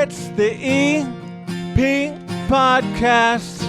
It's the EP Podcast.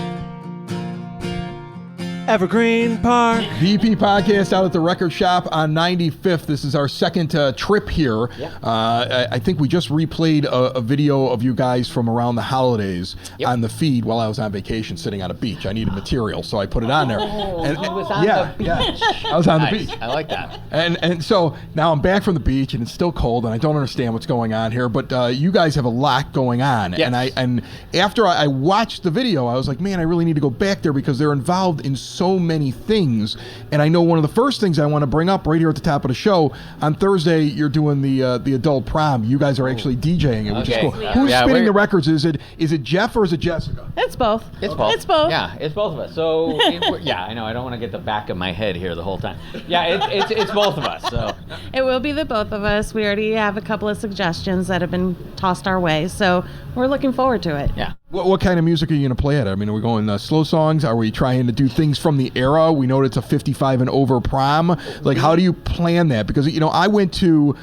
Evergreen Park. VP Podcast out at the Record Shop on 95th. This is our second trip here. Yeah. I think we just replayed a video of you guys from around the holidays on the feed while I was on vacation sitting on a beach. I needed material, so I put it on there. And it was on the beach. Yeah, I was on the beach. I like that. And so now I'm back from the beach, and it's still cold, and I don't understand what's going on here. But you guys have a lot going on. Yes. And after I watched the video, I was like, man, I really need to go back there because they're involved in so many things. And I know one of the first things I want to bring up right here at the top of the show, on Thursday you're doing the adult prom. You guys are actually DJing it, which is cool. Who's spinning the records? Is it Jeff or is it Jessica? It's both. It's both. It's both. Yeah, it's both of us. So I know I don't want to get the back of my head here the whole time. Yeah, it's both of us. So It will be the both of us. We already have a couple of suggestions that have been tossed our way, so we're looking forward to it. yeah. What kind of music are you going to play at? I mean, are we going slow songs? Are we trying to do things from the era? We know it's a 55 and over prom. Like, how do you plan that? Because, you know, I went to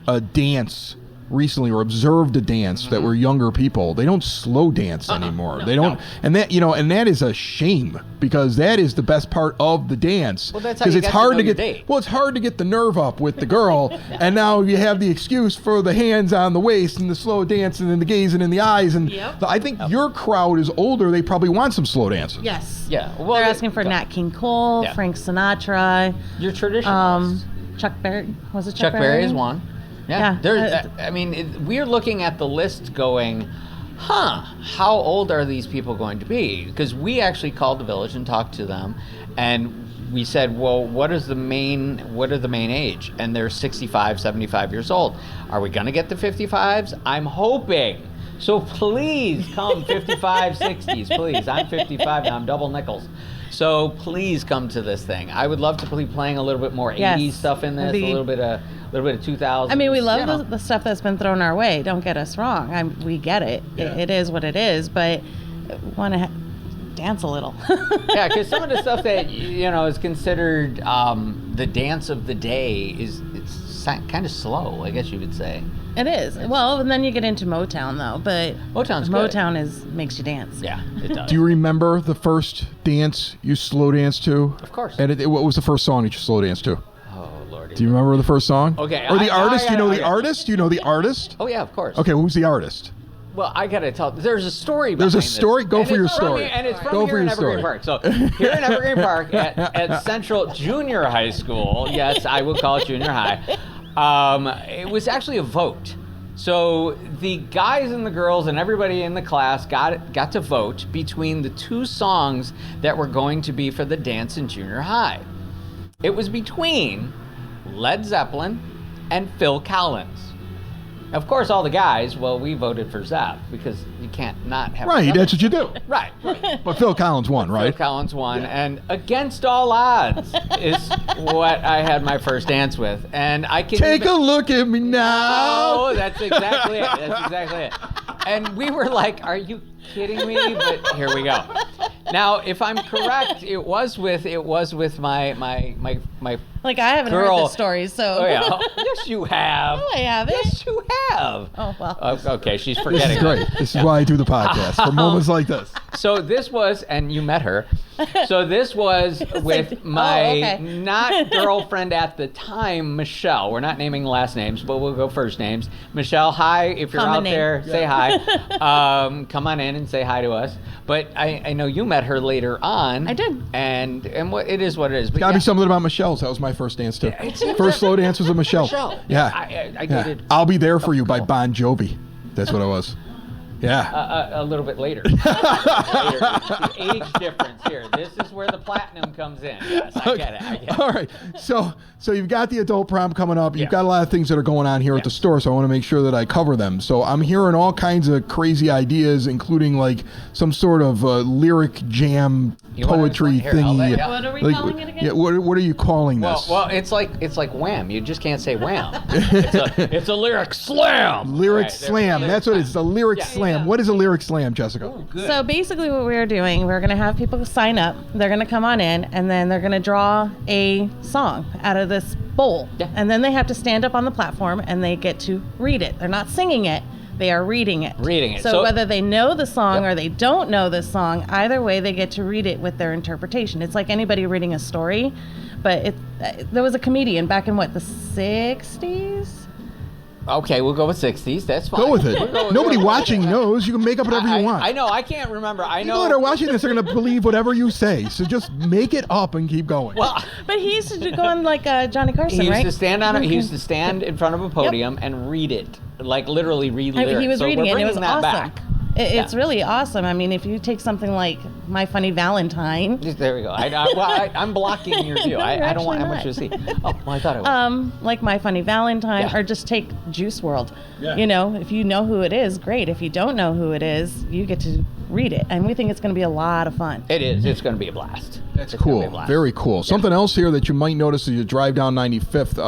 a dance recently, or observed a dance that were younger people. They don't slow dance anymore. They don't, and that is a shame, because that is the best part of the dance. Well, that's how you get to know your date. Well, it's hard to get the nerve up with the girl, and now you have the excuse for the hands on the waist and the slow dancing and the gazing in the eyes. And I think your crowd is older. They probably want some slow dancing. Yes. Yeah. Well, they're asking for Nat King Cole, Frank Sinatra, your traditional. Chuck Berry. Was it Chuck Berry is one. Yeah. Yeah. We're looking at the list going, how old are these people going to be? Because we actually called the Village and talked to them, and we said, well, what are the main age? And they're 65, 75 years old. Are we going to get the 55s? I'm hoping. So please come 55, 60s, please. I'm 55 now. I'm double nickels. So please come to this thing. I would love to be playing a little bit more 80s stuff in this, a little bit of 2000s. I mean, we love the stuff that's been thrown our way. Don't get us wrong. We get it. Yeah. It is what it is, but want to dance a little. Yeah, because some of the stuff that is considered the dance of the day it's kind of slow, I guess you would say. It is. Well, and then you get into Motown, though. But Motown's good. Motown makes you dance. Yeah, it does. Do you remember the first dance you slow danced to? Of course. And what was the first song that you slow danced to? Oh, Lordy. Do you remember the first song? Okay. Or the artist? Do you know the artist? Do you know the artist? Oh, yeah, of course. Okay, who's the artist? Well, I got to tell. There's a story behind There's a this. story? Go And for your it's from story. here- And it's from Go here for in your Evergreen story. Park. So here in Evergreen Park at Central Junior High School, yes, I will call it junior high, it was actually a vote. So the guys and the girls and everybody in the class got to vote between the two songs that were going to be for the dance in junior high. It was between Led Zeppelin and Phil Collins. Of course, all the guys, we voted for Zepp because you can't not have Right, that's what you do. Right. But Phil Collins won, right? Phil Collins won, and against all odds is what I had my first dance with. And I can Take a look at me now. Oh, that's exactly it. That's exactly it. And we were like, are you kidding me? But here we go. Now, if I'm correct, it was with my Like, I haven't girl. heard the story, so. Oh, yeah. Yes, you have. No, I haven't. Yes, you have. Oh, well. Okay, she's This forgetting. is great. This is why I do the podcast, for moments like this. So this was, and you met her. So this was with my not girlfriend at the time, Michelle. We're not naming last names, but we'll go first names. Michelle, hi. If you're Common out name. there, say hi. Come on in and say hi to us. But I know you met her later on. I did. And what it is what it is. But Gotta be something about Michelle's. That was my first dance too. First slow dance was with Michelle. Michelle. Yeah. I Yeah. dated I'll Be There For You by Bon Jovi. That's what it was. Yeah. a little bit later. The age difference here. This is where the platinum comes in. Yes, I get it. All right. So you've got the adult prom coming up. You've Yes. got a lot of things that are going on here at the store, so I want to make sure that I cover them. So I'm hearing all kinds of crazy ideas, including like some sort of lyric jam poetry Here, I'll let thingy. you- What are we Like, calling it again? Yeah, what are you calling this? Well, it's like wham. You just can't say wham. It's a lyric slam. Lyric Right, slam. That's what it is. A lyric slam. What is a lyric slam, Jessica? So basically what we're doing, we're going to have people sign up. They're going to come on in, and then they're going to draw a song out of this bowl. Yeah. And then they have to stand up on the platform, and they get to read it. They're not singing it. they are reading it. Reading it. So, So- whether they know the song Yep. or they don't know the song, either way, they get to read it with their interpretation. It's like anybody reading a story, but there was a comedian back in the 60s? Okay, we'll go with 60s. That's fine. Go with it. We'll go with Nobody it. watching knows. You can make up whatever you want. I know. I can't remember. I People know. that are watching this are going to believe whatever you say. So just make it up and keep going. Well, But he used to go on like Johnny Carson, he used right? to stand on. He used to stand in front of a podium and read it, like literally read lyrics. He was so reading we're it, and it was bringing that awesome. back. It's Yeah. really awesome. I mean, if you take something like My Funny Valentine, There we go. I'm blocking your view. No, I you're don't want actually much to not. see. Oh, well, I thought it was. like My Funny Valentine, Yeah. or just take Juice World. Yeah. You know, if you know who it is, great. If you don't know who it is, you get to read it, and we think it's going to be a lot of fun. It is. It's going to be a blast. That's It's gonna be a cool. blast. Very cool. Something else here that you might notice as you drive down 95th,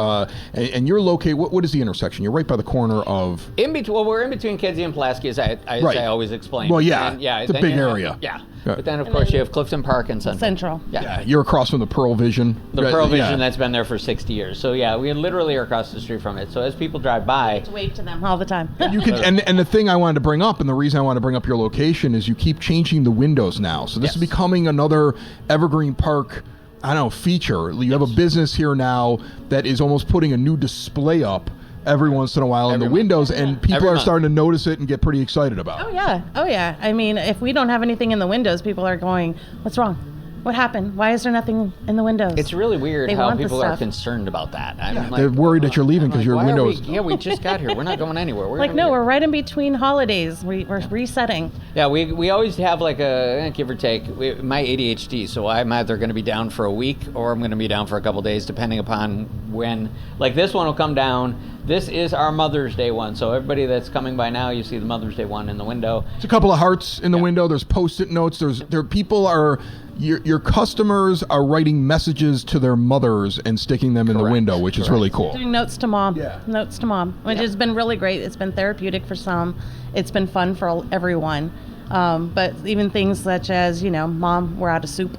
and you're located. What is the intersection? You're right by the corner of. In between, well, we're in between Kedzie and Pulaski, as I Right. always explain. Well, yeah, And, yeah, it's a then big you have- area. Yeah. Yeah. But then, of course, you have Clifton Park and Central. Central. Yeah. You're across from the Pearl Vision. The Right, Pearl yeah. Vision that's been there for 60 years. So, yeah, we literally are across the street from it. So, as people drive by, To wave to them all the time. You could, and the thing I wanted to bring up, and the reason I want to bring up your location is you keep changing the windows now. So this is Yes. becoming another Evergreen Park, I don't know, feature. You have a business here now that is almost putting a new display up every once in a while in the Every month. windows, and people Every are month. starting to notice it and get pretty excited about Oh it. yeah, oh yeah. I mean, if we don't have anything in the windows, people are going, "What's wrong? What happened? Why is there nothing in the windows?" it's really weird They how want the people are stuff. concerned about that. I'm like, They're worried that you're leaving because your why are windows. we just got here. We're not going anywhere. Like, no, we're right in between holidays. We're resetting. Yeah, we always have like a give or take. My ADHD, so I'm either going to be down for a week or I'm going to be down for a couple days, depending upon when. Like this one will come down. This is our Mother's Day one, so everybody that's coming by now, you see the Mother's Day one in the window. It's a couple of hearts in the window. There's Post-it notes. There people are. Your customers are writing messages to their mothers and sticking them in the Correct. window, which is really cool. Doing notes to mom. Yeah. Notes to mom, which has been really great. It's been therapeutic for some. It's been fun for everyone. But even things such as, Mom, we're out of soup.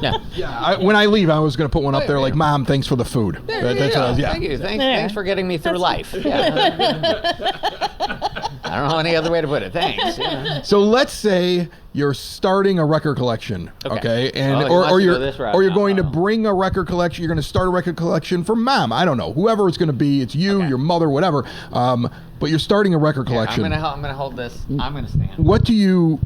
Yeah. Yeah, when I leave, I was going to put one up there like, "Mom, thanks for the food." There That's you what I go. was- Thank you. Thanks, Yeah. thanks for getting me through life. Yeah. I don't know any other way to put it. Thanks. Yeah. So let's say you're starting a record collection, okay, and Oh, you want or to you're go this route or you're now. going to Oh. bring a record collection. You're going to start a record collection for Mom. I don't know, whoever it's going to be. It's you, Okay. your mother, whatever. But you're starting a record collection. I'm gonna hold this. I'm gonna stand. What do you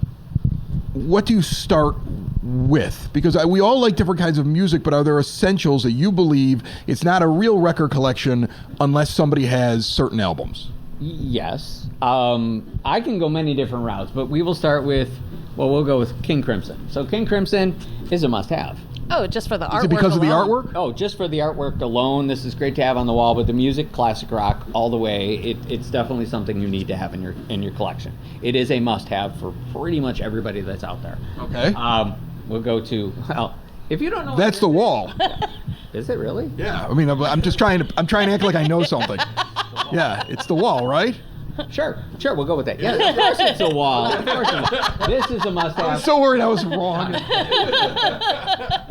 start with? Because we all like different kinds of music, but are there essentials that you believe it's not a real record collection unless somebody has certain albums? Yes. I can go many different routes, but we will start with. Well, we'll go with King Crimson. So King Crimson is a must-have. Oh, just for the artwork. Is it because of the alone? artwork? Oh, just for the artwork alone, this is great to have on the wall. But the music, classic rock, all the way, it's definitely something you need to have in your collection. It is a must-have for pretty much everybody that's out there. Okay. We'll go to if you don't know. That's the wall. Is it really? Yeah, I mean, I'm just trying to act like I know something. Yeah, it's the wall, right? Sure. We'll go with that. Yeah, of course it's a wall. Of course it is. This is a I'm must-have. so worried I was wrong.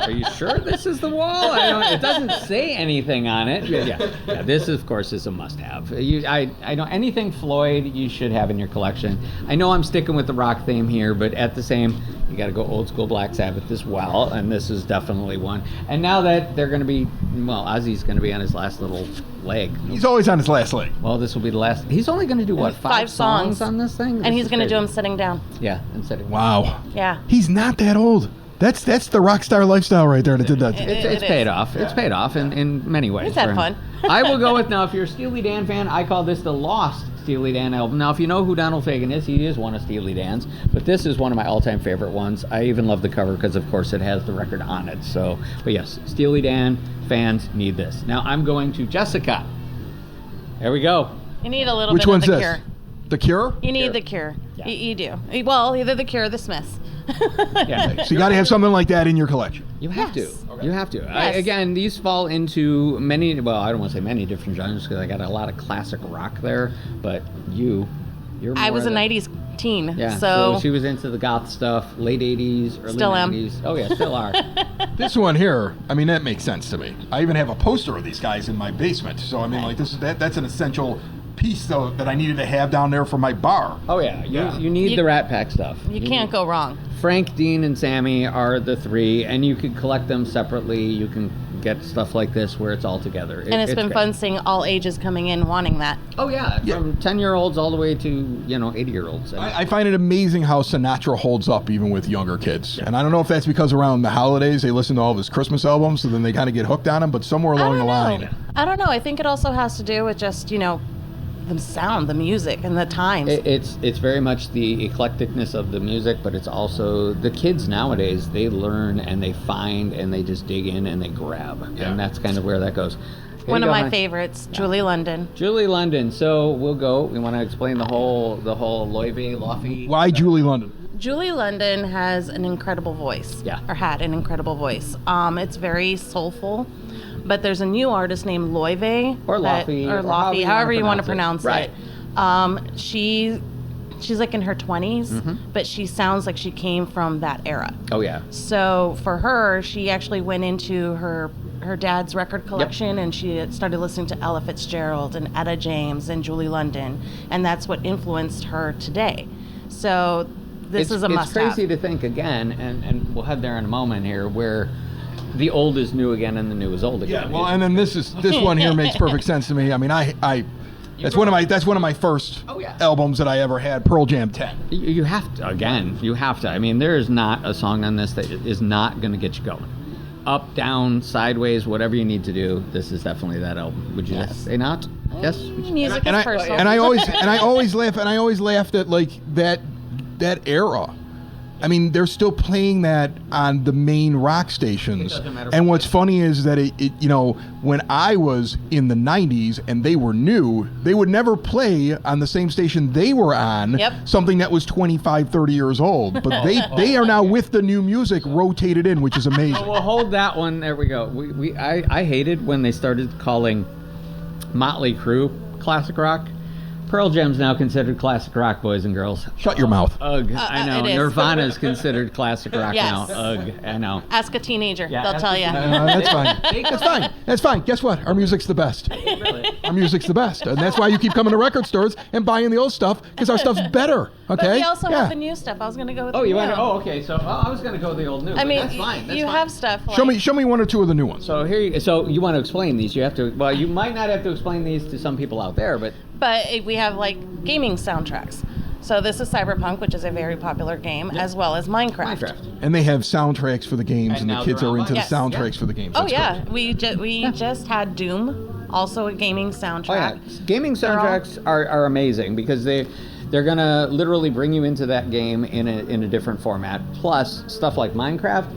Are you sure this is the wall? It doesn't say anything on it. Yeah. This, of course, is a must-have. I know anything Floyd you should have in your collection. I know I'm sticking with the rock theme here, but at the same, you got to go old school Black Sabbath as well, and this is definitely one. And now that they're going to be, Ozzy's going to be on his last little leg. He's always on his last leg. Well, this will be the last. He's only going to do what? 5 songs on this thing, And he's going to do them sitting down. Yeah, and sitting. Wow. Yeah. He's not that old. That's the rock star lifestyle right there that did that. It's It paid is. off. It's paid off in many ways. He's had for him. fun. I will go with now. If you're a Steely Dan fan, I call this the Lost Steely Dan album. Now, if you know who Donald Fagen is, he is one of Steely Dan's. But this is one of my all-time favorite ones. I even love the cover because, of course, it has the record on it. So, but yes, Steely Dan fans need this. Now, I'm going to Jessica. There we go. You need a little Which bit one's of the this? Cure. The Cure? You need Cure. the Cure. Yeah. You do. Well, either the Cure or the Smiths. Yeah. So you got to have something like that in your collection. You have Yes. to. You have to. Yes. Again, these fall into many, well, I don't want to say many different genres because I got a lot of classic rock there, but you're more I was a the- 90s teen, Yeah, so she was into the goth stuff, late 80s, early Still am. 90s. Oh, yeah, still are. This one here, I mean, that makes sense to me. I even have a poster of these guys in my basement. So I mean, like that's an essential piece though that I needed to have down there for my bar. Oh yeah, Yeah. you need You- the Rat Pack stuff. You can't go wrong. Frank, Dean, and Sammy are the three, and you can collect them separately. You can get stuff like this where it's all together. And it's been great. fun seeing all ages coming in wanting that. Oh yeah, Yeah. from 10-year-olds all the way to 80-year-olds. I find it amazing how Sinatra holds up even with younger kids. And I don't know if that's because around the holidays they listen to all of his Christmas albums, so then they kind of get hooked on him, but somewhere along the line. I don't know. I think it also has to do with just, the sound, the music, and the times. It's very much the eclecticness of the music, but it's also the kids nowadays. They learn and they find and they just dig in and they grab, Yeah. and that's kind of where that goes. Here One you of go, my hon. favorites, Julie London. Julie London. So we'll go. We want to explain the whole Loewe. Why Julie London? Julie London has an incredible voice. Yeah. Or had an incredible voice. It's very soulful. But there's a new artist named Loewe. Or Lofi, Or or Lofi, however you want to pronounce pronounce it. it. She's like in her 20s, Mm-hmm. but she sounds like she came from that era. Oh yeah. So for her, she actually went into her dad's record collection and she started listening to Ella Fitzgerald and Etta James and Julie London, and that's what influenced her today. So this is a must-have. It's crazy to think again, and we'll head there in a moment here, where the old is new again and the new is old again. Well, and then this one here makes perfect sense to me. I mean, I that's one of my first Oh, yeah. albums that I ever had, Pearl Jam 10. You have to, again, you have to. I mean, there is not a song on this that is not going to get you going. Up, down, sideways, whatever you need to do, this is definitely that album. Would you Yes. say not? Yes? Music And is I personal. and I always laughed at like that era. I mean, they're still playing that on the main rock stations. It doesn't matter And what what's funny is that it when I was in the 90s and they were new, they would never play on the same station they were on Yep. something that was 25, 30 years old. But they are now with the new music rotated in, which is amazing. We'll hold that one. There we go. I hated when they started calling Motley Crue classic rock. Pearl Jam's now considered classic rock, boys and girls. Shut your mouth. Ugh, I know. it is. Nirvana is considered classic rock Yes. now. Ugh, I know. Ask a teenager. Yeah, They'll ask tell a you. teenager. That's fine. That's fine. That's fine. Guess what? Our music's the best. Our music's the best, and that's why you keep coming to record stores and buying the old stuff because our stuff's better. Okay. But we also Yeah. have the new stuff. I was going to go with Oh, the you new. want to? Oh, okay. So I was going to go the old new. I but mean, that's fine. That's you fine. have stuff like... Show me one or two of the new ones. So so you want to explain these? You have to. Well, you might not have to explain these to some people out there, but But we have like gaming soundtracks. So this is Cyberpunk, which is a very popular game, as well as Minecraft. And they have soundtracks for the games, And and, now the kids they're are on into the Yes. soundtracks for the games. Oh That's yeah, great. we just had Doom, also a gaming soundtrack. Oh yeah, gaming soundtracks are amazing because they're gonna literally bring you into that game in a different format. Plus stuff like Minecraft,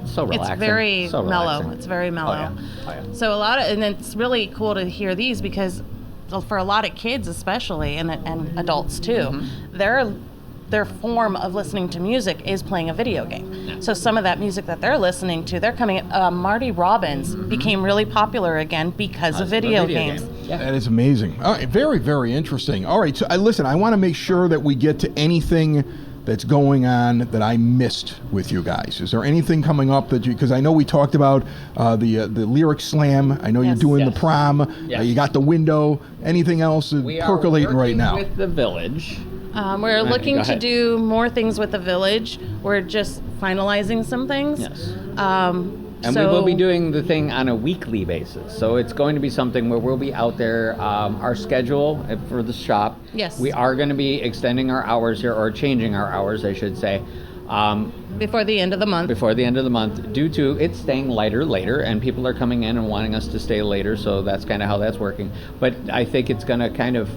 so relaxing. It's very so mellow. relaxing. It's very mellow. Oh yeah. Oh yeah. So and it's really cool to hear these because for a lot of kids especially and adults too, Mm-hmm. their form of listening to music is playing a video game. So some of that music that they're listening to, they're coming. Marty Robbins became really popular again because of video games. game. Yeah. That is amazing. All right, very, very interesting. All right, so listen, I want to make sure that we get to anything that's going on that I missed with you guys. Is there anything coming up that because I know we talked about the lyric slam. I know you're Yes. doing the Yes. prom. Yes. You got the window. Anything else We are percolating right working now? with the village. We're looking go to ahead. do more things with the village. We're just finalizing some things. Yes. So And we will be doing the thing on a weekly basis. So it's going to be something where we'll be out there. Our schedule for the shop. Yes. We are going to be extending our hours here, or changing our hours, I should say, before the end of the month. before the end of the month, due to it staying lighter later, and people are coming in and wanting us to stay later. So that's kind of how that's working. But I think it's going to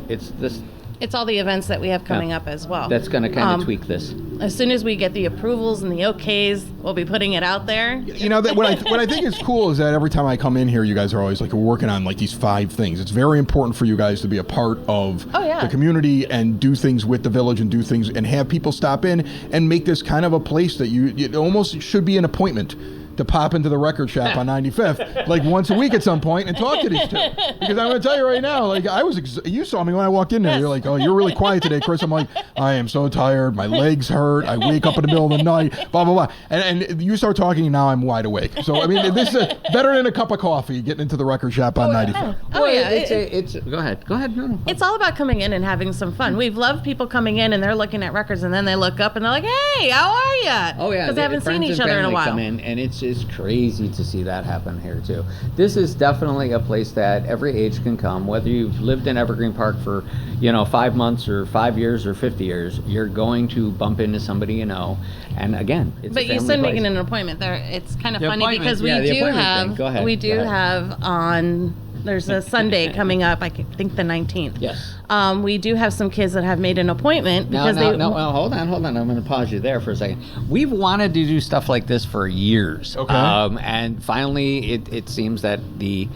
It's all the events that we have coming up as well. that's going to kind of tweak this. As soon as we get the approvals and the okays, we'll be putting it out there. You know that what I think is cool is that every time I come in here, you guys are always like we're working on like these 5 things. It's very important for you guys to be a part of Oh, yeah. the community and do things with the village and do things and have people stop in and make this kind of a place that it almost should be an appointment. to pop into the record shop on 95th, like once a week at some point, and talk to these two. Because I'm going to tell you right now, like I was, you saw me when I walked in there. You're like, oh, you're really quiet today, Chris. I'm like, I am so tired. My legs hurt. I wake up in the middle of the night. Blah blah blah. And you start talking, and now I'm wide awake. So I mean, this is better than a cup of coffee. Getting into the record shop on 95th. Oh, yeah. It's go ahead. No. It's all about coming in and having some fun. We've loved people coming in and they're looking at records and then they look up and they're like, hey, how are you? Oh yeah, because they haven't seen each other in a while. Come in, and it's just crazy to see that happen here too. This is definitely a place that every age can come. Whether you've lived in Evergreen Park for 5 months or 5 years or 50 years, you're going to bump into somebody you know. And again, it's but a family you said place. making an appointment there. It's kind of The funny appointment, because we yeah, the do appointment have thing. Go ahead, we go do ahead. have on. There's a Sunday coming up. I think the 19th. Yes. We do have some kids that have made an appointment because No, well, hold on. I'm going to pause you there for a second. We've wanted to do stuff like this for years. Okay. And finally, it seems that the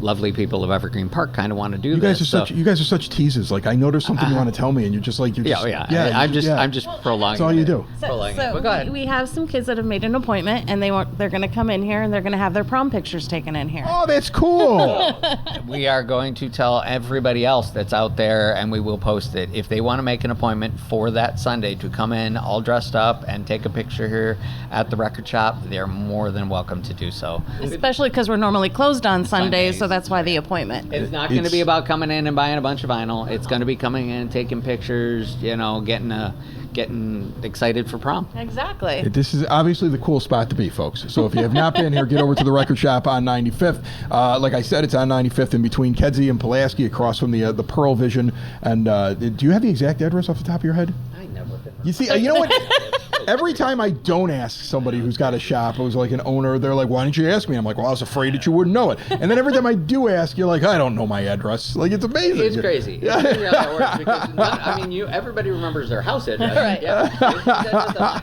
lovely people of Evergreen Park kind of want to do You this. guys are such teases. Like I know there's something you want to tell me, and you're just like, I'm just prolonging. That's all you do. Prolonging. So But go ahead. we have some kids that have made an appointment, and they're going to come in here, and they're going to have their prom pictures taken in here. Oh, that's cool. We are going to tell everybody else that's out there, and we will post it. If they want to make an appointment for that Sunday to come in all dressed up and take a picture here at the record shop, they're more than welcome to do so. Especially because we're normally closed on Sundays, Sundays. so that's why the appointment. It's not going to be about coming in and buying a bunch of vinyl. It's going to be coming in, taking pictures, getting excited for prom. Exactly. This is obviously the cool spot to be, folks. So if you have not been here, get over to the record shop on 95th. Like I said, it's on 95th in between Kedzie and Pulaski, across from the Pearl Vision. And do you have the exact address off the top of your head? I never been. You see, you know what? Every time I don't ask somebody who's got a shop, who's like an owner, they're like, why didn't you ask me? I'm like, well, I was afraid that you wouldn't know it. And then every time I do ask, you're like, I don't know my address. Like, it's amazing. It's crazy. It's crazy how that works because everybody remembers their house address. Right. Yeah.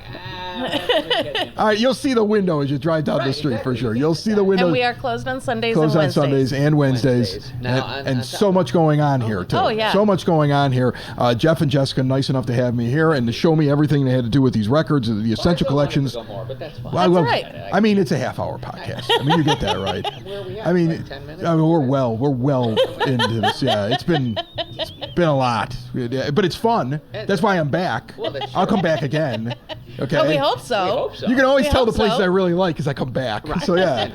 All right, you'll see the window as you drive down the street for sure. You'll see the window. And we are closed on Sundays Closed and on Wednesdays. Sundays and Wednesdays. Wednesdays. Now, and so much going on here, too. Oh, yeah. So much going on here. Jeff and Jessica, nice enough to have me here and to show me everything they had to do with these records, the Essential Collections. More, but that's fine. Well, I love, right. I mean, it's a half-hour podcast. I mean, you get that right. Where are we at? I mean, Like 10 minutes? we're well into this. Yeah, it's been a lot, yeah, but it's fun. That's why I'm back. Well, that's I'll true. come back again. Okay. But we hope so. We hope so. You can always We tell hope the places so. I really like because I come back. So yeah.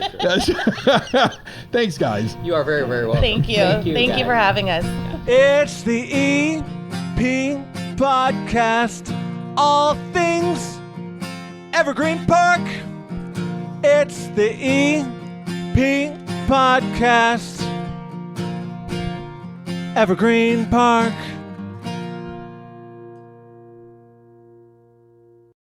Thanks, guys. You are very, very welcome. Thank you. Thank you guys. for having us. It's the EP Podcast. All things Evergreen Park. It's the EP Podcast. Evergreen Park.